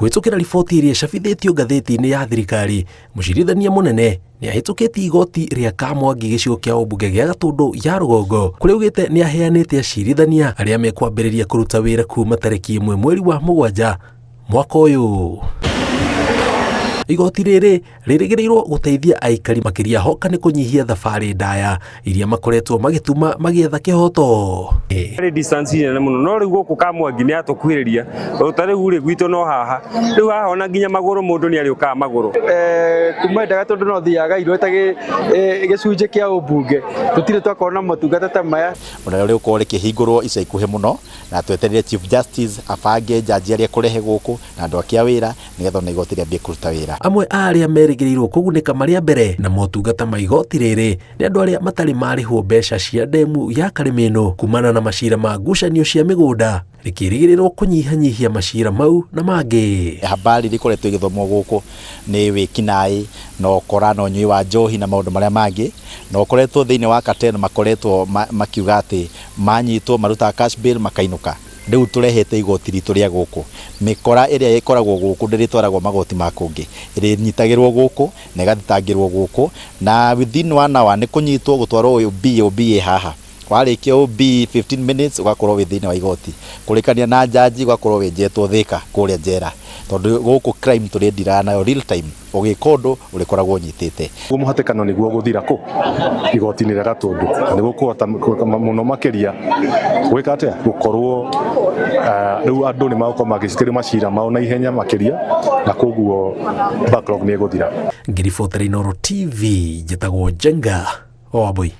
Kwĩtũkĩra riboti iria cabithĩtio ngathĩti-inĩ ya thirikari, mũcirithania mũnene nĩ ahĩtũkĩtie igoti rĩa Kamwangi gĩcigo kĩa ũmbunge gĩa Gatũndũ ya rũgongo, kũrĩa augĩte nĩ aheanĩte acirithania arĩa mekwambĩrĩria kũruta wĩra kuma tarĩki 1 mweri wa Mũgwanja mwaka ũyũ. Igoti rĩrĩ rĩrĩgĩrĩirwo gũteithia aikari makĩria hoka nĩ kũnyihia thabarĩ ndaya iria makoretwo magĩtuma magĩetha kĩhoto. Distance nene mũno no rĩu gũkũ Kamwangi nĩ atukuhĩrĩria rĩu rĩ gwitũ no haha rĩu haha ona nginya magũrũ mũndũ nĩ arĩũkaga magũrũ. Kuma Gatũndũ no thiaga irweta gĩcunjĩ kĩa ũmbunge tũtirĩ twakona motungata ta maya. Ona rĩu ũkorwo rĩkĩhingũrwo ica ikuhĩ mũno na twetereire Chief Justice abange jaji arĩa kũrehe gũkũ na andũ akia wĩra nĩgetha ona igoti rĩambie kũruta wĩra. Amwe arĩa merĩgĩrĩirwo kũgunĩka marĩa mbere na motungata ma igoti rĩrĩ nĩ andũ arĩa matarĩ marĩhwo mbeca cia ndemu ya Karĩmĩnũ kumana na macira ma ngucanio cia mĩgũnda, rĩkĩrĩgĩrĩrwo kũnyihanyihia macira mau na mangĩ. Habari rĩkoretwo igĩthomwo gũkũ nĩ wĩkinaĩ na ũkora na ũnyui wa njohi na maũndũ marĩa mangĩ, na ũkoretwo thĩinĩ wa Katene makoretwo makiuga atĩ manyitwo marutaga cash bail makainũka. Rĩu tũrehete igoti ritũ rĩa gũkũ, mĩkora ĩrĩa ĩkoragwo gũkũ ndĩrĩtwaragwo magoti ma kũngĩ, ĩrĩnyitagĩrwo gũkũ na ĩgathitangĩrwo gũkũ, na within 1 hour nĩ kũnyitwo gũtwarwo OB haha. Warĩkia OB 15 minutes ugakorwo wĩ thĩinĩ wa igoti, kũrĩkania na jaji ugakorwo wĩnjetwo Thĩka kũrĩa njera, tondũ gũkũ crime tũrĩndira nayo real time ũgĩka ũndũ ũrĩkoragwo nyitĩte. Mũhatĩkano nĩguo gũthira kũ igoti-inĩ rĩa Gatũndũ, nĩguo kũhota mũno makĩria gwĩka atĩa gũkorwo rĩu andũ nĩ magũkorwo magĩcitĩrĩria macira mao na ihenya makĩria, na koguo backlog nĩ ĩgũthira. Ngiribotera Inooro TV njĩtagwo Njenga Wambui.